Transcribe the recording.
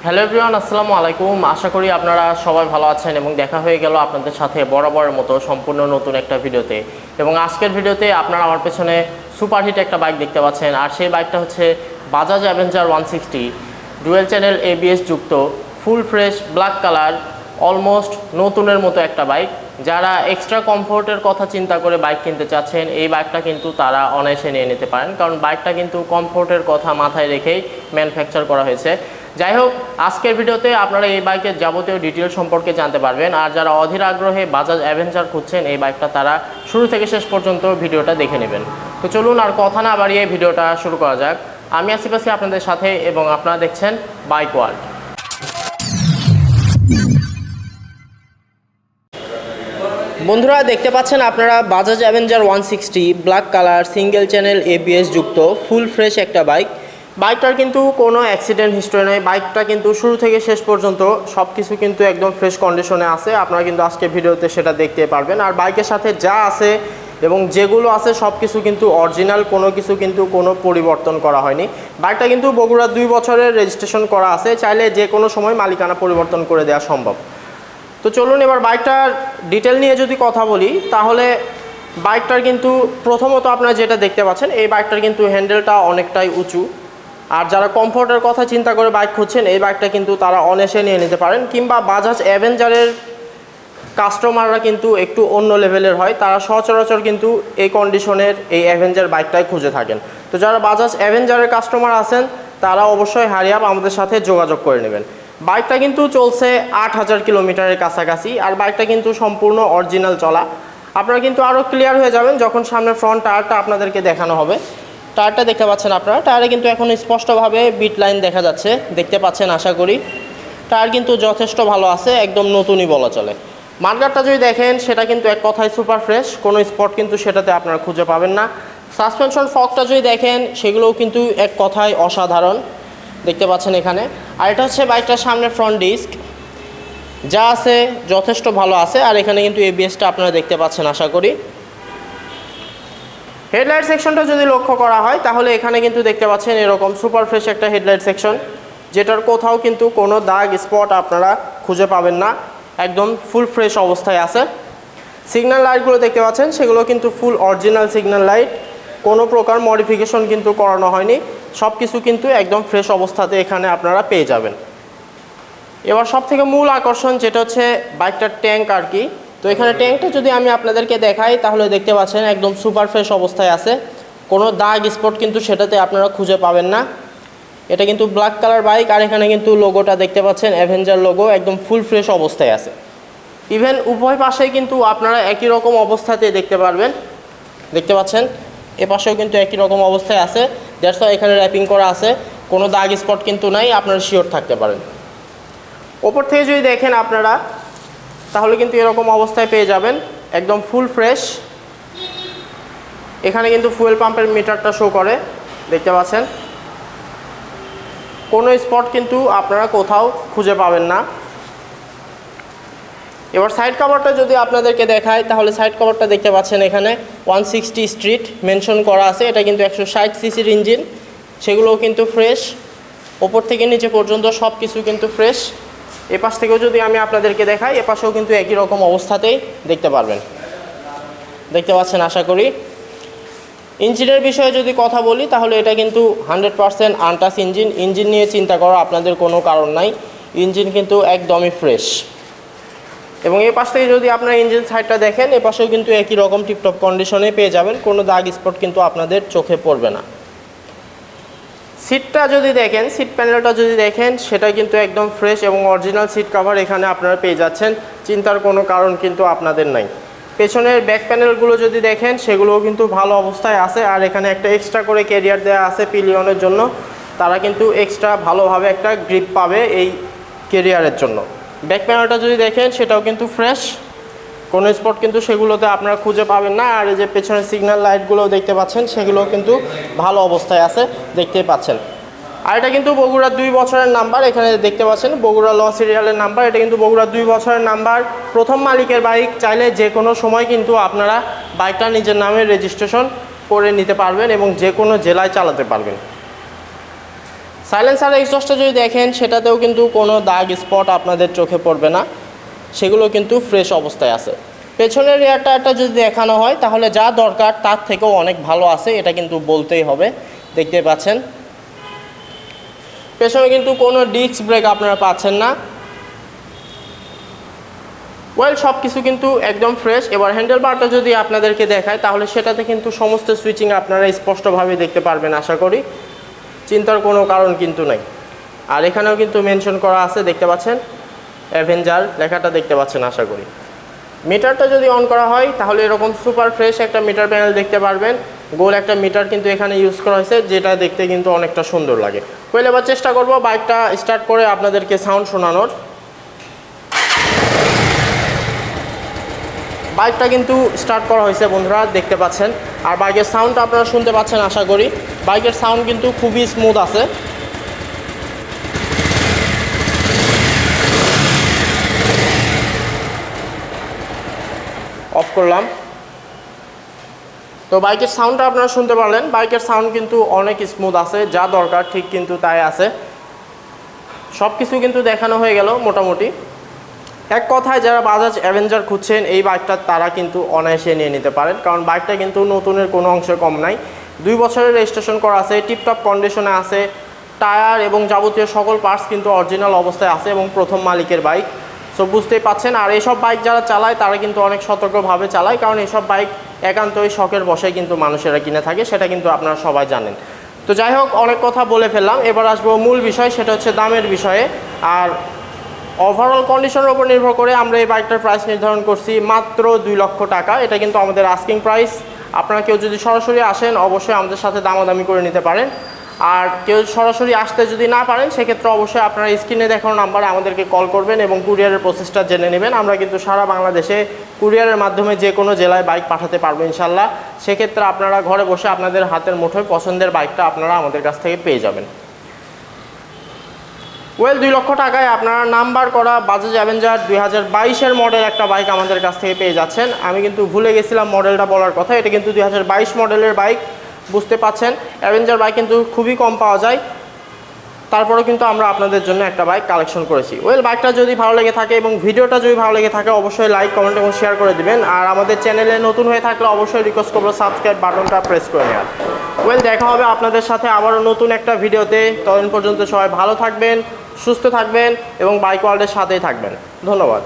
Hello everyone, আসসালামু আলাইকুম। আশা করি আপনারা সবাই ভালো আছেন এবং দেখা হয়ে গেল আপনাদের সাথে বরাবরের মতো সম্পূর্ণ নতুন একটা ভিডিওতে। এবং আজকের ভিডিওতে আপনারা আমার পেছনে সুপারহিট একটা বাইক দেখতে পাচ্ছেন, আর সেই বাইকটা হচ্ছে Bajaj avenger 160 dual channel ABS যুক্ত full fresh black colour, almost নতুনের মতো একটা বাইক। যারা এক্সট্রা কমফোর্টের কথা চিন্তা করে বাইক কিনতে চাচ্ছেন, এই বাইকটা কিন্তু তারা অনায়াসে নিয়ে নিতে পারেন, কারণ বাইকটা কিন্তু কমফোর্টের কথা মাথায় রেখেই ম্যানুফ্যাকচার করা হয়েছে। যাই হোক, আজকের ভিডিওতে আপনারা এই বাইকের যাবতীয় ডিটেল সম্পর্কে জানতে পারবেন। আর যারা অধীর আগ্রহে বাজাজ অ্যাভেঞ্জার খুঁজছেন, এই বাইকটা তারা শুরু থেকে শেষ পর্যন্ত ভিডিওটা দেখে নেবেন। তো চলুন আর কথা না বাড়িয়ে ভিডিওটা শুরু করা যাক। আমি আসিফ আছি আপনাদের সাথে এবং আপনারা দেখছেন বাইক ওয়ার্ল্ড। বন্ধুরা, দেখতে পাচ্ছেন আপনারা Bajaj avenger 160 black colour single channel ABS যুক্ত ফুল ফ্রেশ একটা বাইক। বাইকটার কিন্তু কোনো অ্যাক্সিডেন্ট হিস্টরি নেই। বাইকটা কিন্তু শুরু থেকে শেষ পর্যন্ত সব কিছু কিন্তু একদম ফ্রেশ কন্ডিশনে আছে। আপনারা কিন্তু আজকে ভিডিওতে সেটা দেখতে পারবেন। আর বাইকের সাথে যা আছে এবং যেগুলো আছে সব কিছু কিন্তু অরিজিনাল, কোনো কিছু কিন্তু কোনো পরিবর্তন করা হয়নি। বাইকটা কিন্তু বগুড়া 2 বছরের রেজিস্ট্রেশন করা আছে, চাইলে যে কোনো সময় মালিকানা পরিবর্তন করে দেওয়া সম্ভব। তো চলুন এবার বাইকটার ডিটেল নিয়ে যদি কথা বলি, তাহলে বাইকটার কিন্তু প্রথমত আপনারা যেটা দেখতে পাচ্ছেন, এই বাইকটার কিন্তু হ্যান্ডেলটা অনেকটাই উঁচু। আর যারা কমফোর্টের কথা চিন্তা করে বাইক খুঁজছেন, এই বাইকটা কিন্তু তারা অনায়াসে নিয়ে নিতে পারেন। কিংবা বাজাজ অ্যাভেঞ্জারের কাস্টমাররা কিন্তু একটু অন্য লেভেলের হয়, তারা সচরাচর কিন্তু এই কন্ডিশনের এই অ্যাভেঞ্জার বাইকটাই খুঁজে থাকেন। তো যারা বাজাজ অ্যাভেঞ্জারের কাস্টমার আছেন, তারা অবশ্যই হারিয়াপ আমাদের সাথে যোগাযোগ করে নেবেন। বাইকটা কিন্তু চলছে 8000 কিলোমিটারের কাছাকাছি, আর বাইকটা কিন্তু সম্পূর্ণ অরিজিনাল চলা। আপনারা কিন্তু আরও ক্লিয়ার হয়ে যাবেন যখন সামনে ফ্রন্ট টায়ারটা আপনাদেরকে দেখানো হবে। টায়ারটা দেখতে পাচ্ছেন আপনারা, টায়ারে কিন্তু এখন স্পষ্টভাবে বিট লাইন দেখা যাচ্ছে, দেখতে পাচ্ছেন আশা করি। টায়ার কিন্তু যথেষ্ট ভালো আছে, একদম নতুনই বলা চলে। মার্কারটা যদি দেখেন, সেটা কিন্তু এক কথায় সুপার ফ্রেশ, কোনো স্পট কিন্তু সেটাতে আপনারা খুঁজে পাবেন না। সাসপেনশন ফকটা যদি দেখেন, সেগুলোও কিন্তু এক কথায় অসাধারণ, দেখতে পাচ্ছেন এখানে। আর এটা হচ্ছে বাইকটার সামনে ফ্রন্ট ডিস্ক, যা আছে যথেষ্ট ভালো আছে। আর এখানে কিন্তু এবিএসটা আপনারা দেখতে পাচ্ছেন আশা করি। হেডলাইট সেকশনটা যদি লক্ষ্য করা হয়, তাহলে এখানে কিন্তু দেখতে পাচ্ছেন এরকম সুপার ফ্রেশ একটা হেডলাইট সেকশন, যেটার কোথাও কিন্তু কোনো দাগ স্পট আপনারা খুঁজে পাবেন না, একদম ফুল ফ্রেশ অবস্থায় আছে। সিগন্যাল লাইটগুলো দেখতে পাচ্ছেন, সেগুলো কিন্তু ফুল অরিজিনাল সিগন্যাল লাইট, কোনো প্রকার মডিফিকেশন কিন্তু করানো হয়নি। সব কিছু কিন্তু একদম ফ্রেশ অবস্থাতে এখানে আপনারা পেয়ে যাবেন। এবার সব থেকে মূল আকর্ষণ যেটা হচ্ছে বাইকটার ট্যাঙ্ক আর কি। তো এখানে ট্যাঙ্কটা যদি আমি আপনাদেরকে দেখাই, তাহলে দেখতে পাচ্ছেন একদম সুপার ফ্রেশ অবস্থায় আছে, কোনো দাগ স্পট কিন্তু সেটাতে আপনারা খুঁজে পাবেন না। এটা কিন্তু ব্ল্যাক কালার বাইক, আর এখানে কিন্তু লোগোটা দেখতে পাচ্ছেন অ্যাভেঞ্জার লোগো, একদম ফুল ফ্রেশ অবস্থায় আছে। ইভেন উভয় পাশেই কিন্তু আপনারা একই রকম অবস্থাতে দেখতে পারবেন, দেখতে পাচ্ছেন এ পাশেও কিন্তু একই রকম অবস্থায় আছে। দ্যাটস ওয়াই এখানে র্যাপিং করা আছে, কোনো দাগ স্পট কিন্তু নাই, আপনারা শিওর থাকতে পারেন। ওপর থেকে যদি দেখেন আপনারা, তাহলে কিন্তু এরকম অবস্থায় পেয়ে যাবেন, একদম ফুল ফ্রেশ। এখানে কিন্তু ফুয়েল পাম্পের মিটারটা শো করে, দেখতে পাচ্ছেন। কোনো স্পট কিন্তু আপনারা কোথাও খুঁজে পাবেন না। এবার সাইড কভারটা যদি আপনাদেরকে দেখায়, তাহলে সাইড কভারটা দেখতে পাচ্ছেন এখানে 160 স্ট্রিট মেনশন করা আছে। এটা কিন্তু 160 সিসির ইঞ্জিন, সেগুলোও কিন্তু ফ্রেশ। ওপর থেকে নিচে পর্যন্ত সব কিছু কিন্তু ফ্রেশ। এপাশ থেকেও যদি আমি আপনাদেরকে দেখাই, এপাশেও কিন্তু একই রকম অবস্থাতেই দেখতে পারবেন, দেখতে পাচ্ছেন আশা করি। ইঞ্জিনের বিষয়ে যদি কথা বলি, তাহলে এটা কিন্তু 100% আনটাচ ইঞ্জিন। ইঞ্জিন নিয়ে চিন্তা করার আপনাদের কোনো কারণ নাই, ইঞ্জিন কিন্তু একদমই ফ্রেশ। এবং এই পাশ থেকে যদি আপনারা ইঞ্জিন সাইডটা দেখেন, এ পাশেও কিন্তু একই রকম টিপটপ কন্ডিশনে পেয়ে যাবেন, কোনো দাগ স্পট কিন্তু আপনাদের চোখে পড়বে না। সিটটা যদি দেখেন, সিট প্যানেলটা যদি দেখেন, সেটা কিন্তু একদম ফ্রেশ এবং অরিজিনাল সিট কভার এখানে আপনারা পেয়ে যাচ্ছেন, চিন্তার কোনো কারণ কিন্তু আপনাদের নাই। পেছনের ব্যাক প্যানেলগুলো যদি দেখেন, সেগুলোও কিন্তু ভালো অবস্থায় আছে। আর এখানে একটা এক্সট্রা করে ক্যারিয়ার দেওয়া আছে পিলিয়নের জন্য, তারা কিন্তু এক্সট্রা ভালোভাবে একটা গ্রিপ পাবে এই ক্যারিয়ারের জন্য। ব্যাক প্যানেলটা যদি দেখেন, সেটাও কিন্তু ফ্রেশ, কোনো স্পট কিন্তু সেগুলোতে আপনারা খুঁজে পাবেন না। আর এই যে পেছনের সিগন্যাল লাইটগুলোও দেখতে পাচ্ছেন, সেগুলোও কিন্তু ভালো অবস্থায় আছে, দেখতেই পাচ্ছেন। আর এটা কিন্তু বগুড়া 2 বছরের নাম্বার, এখানে দেখতে পাচ্ছেন বগুড়া ল সিরিয়ালের নাম্বার। এটা কিন্তু বগুড়া 2 বছরের নাম্বার, প্রথম মালিকের বাইক। চাইলে যে কোনো সময় কিন্তু আপনারা বাইকটা নিজের নামে রেজিস্ট্রেশন করে নিতে পারবেন এবং যে কোনো জেলায় চালাতে পারবেন। সাইলেন্সার এক্সস্টটা যদি দেখেন সেটাতেও কিন্তু কোনো দাগ স্পট আপনাদের চোখে পড়বে না, সেগুলো কিন্তু ফ্রেশ অবস্থায় আছে। পেছনের রিয়ার টায়ারটা যদি দেখানো হয় তাহলে যা দরকার তার থেকেও অনেক ভালো আছে, এটা কিন্তু বলতেই হবে। দেখতে পাচ্ছেন পেছনে কিন্তু কোনো ডিস্ক ব্রেক আপনারা পাচ্ছেন না। ওয়েল সব কিছু কিন্তু একদম ফ্রেশ। এবার হ্যান্ডেল বারটা যদি আপনাদেরকে দেখায় তাহলে সেটাতে কিন্তু সমস্ত সুইচিং আপনারা স্পষ্টভাবে দেখতে পারবেন আশা করি, চিন্তার কোনো কারণ কিন্তু নাই। আর এখানেও কিন্তু মেনশন করা আছে, দেখতে পাচ্ছেন অ্যাভেঞ্জার লেখাটা দেখতে পাচ্ছেন আশা করি। মিটারটা যদি অন করা হয় তাহলে এরকম সুপার ফ্রেশ একটা মিটার প্যানেল দেখতে পারবেন। গোল একটা মিটার কিন্তু এখানে ইউজ করা হয়েছে, যেটা দেখতে কিন্তু অনেকটা সুন্দর লাগে। পরে এবার চেষ্টা করব বাইকটা স্টার্ট করে আপনাদেরকে সাউন্ড শোনানোর। বাইকটা কিন্তু স্টার্ট করা হয়েছে বন্ধুরা, দেখতে পাচ্ছেন। আর বাইকের সাউন্ডটা আপনারা শুনতে পাচ্ছেন আশা করি। বাইকের সাউন্ড কিন্তু খুবই স্মুথ আছে। অফ করলাম। তো বাইকের সাউন্ডটা আপনারা শুনতে পারলেন। বাইকের সাউন্ড কিন্তু অনেক স্মুথ আছে, যা দরকার ঠিক কিন্তু তাই আছে। সব কিছু কিন্তু দেখানো হয়ে গেল মোটামুটি। এক কথায় যারা বাজাজ অ্যাভেঞ্জার খুঁজছেন এই বাইকটা তারা কিন্তু অনায়াসে নিয়ে নিতে পারেন, কারণ বাইকটা কিন্তু নতুনের কোনো অংশে কম নাই। 2 বছরের রেজিস্ট্রেশন করা আছে, টিপটপ কন্ডিশনে আছে, টায়ার এবং যাবতীয় সকল পার্টস কিন্তু অরিজিনাল অবস্থায় আছে এবং প্রথম মালিকের বাইক। সো বুঝতেই পাচ্ছেন। আর এইসব বাইক যারা চালায় তারা কিন্তু অনেক সতর্কভাবে চালায়, কারণ এইসব বাইক একান্তই শখের বশে কিন্তু মানুষেরা কিনে থাকে, সেটা কিন্তু আপনারা সবাই জানেন। তো যাই হোক, অনেক কথা বলে ফেললাম, এবার আসবো মূল বিষয়, সেটা হচ্ছে দামের বিষয়ে। আর ওভারঅল কন্ডিশনের উপর নির্ভর করে আমরা এই বাইকটার প্রাইস নির্ধারণ করছি মাত্র 2 লক্ষ টাকা। এটা কিন্তু আমাদের আস্কিং প্রাইস। আপনারা কেউ যদি সরাসরি আসেন অবশ্যই আমাদের সাথে দামাদামি করে নিতে পারেন। আর কেউ সরাসরি আসতে যদি না পারেন সেক্ষেত্রে অবশ্যই আপনারা স্ক্রিনে দেখানো নাম্বারে আমাদেরকে কল করবেন এবং কুরিয়ারের প্রসেসটা জেনে নেবেন। আমরা কিন্তু সারা বাংলাদেশে কুরিয়ারের মাধ্যমে যে কোনো জেলায় বাইক পাঠাতে পারবো ইনশাল্লাহ। সেক্ষেত্রে আপনারা ঘরে বসে আপনাদের হাতের মুঠোয় পছন্দের বাইকটা আপনারা আমাদের কাছ থেকে পেয়ে যাবেন। ওয়েল 2 লক্ষ টাকায় আপনারা নাম্বার করা বাজাজ অ্যাভেঞ্জার 2022-এর মডেল একটা বাইক আমাদের কাছ থেকে পেয়ে যাচ্ছেন। আমি কিন্তু ভুলে গেছিলাম মডেলটা বলার কথা, এটা কিন্তু 2022 মডেলের বাইক। বুঝতে পাচ্ছেন অ্যাভেঞ্জার বাইক কিন্তু খুবই কম পাওয়া যায়, তারপরেও কিন্তু আমরা আপনাদের জন্য একটা বাইক কালেকশন করেছি। ওয়েল বাইকটা যদি ভালো লেগে থাকে এবং ভিডিওটা যদি ভালো লেগে থাকে অবশ্যই লাইক, কমেন্ট এবং শেয়ার করে দিবেন। আর আমাদের চ্যানেলে নতুন হয়ে থাকলে অবশ্যই রিকোয়েস্ট করবো সাবস্ক্রাইব বাটনটা প্রেস করে নেওয়ার। ওয়েল দেখা হবে আপনাদের সাথে আবারও নতুন একটা ভিডিওতে। ততদিন পর্যন্ত সবাই ভালো থাকবেন, সুস্থ থাকবেন এবং বাইক ওয়ার্ল্ডের সাথেই থাকবেন। ধন্যবাদ।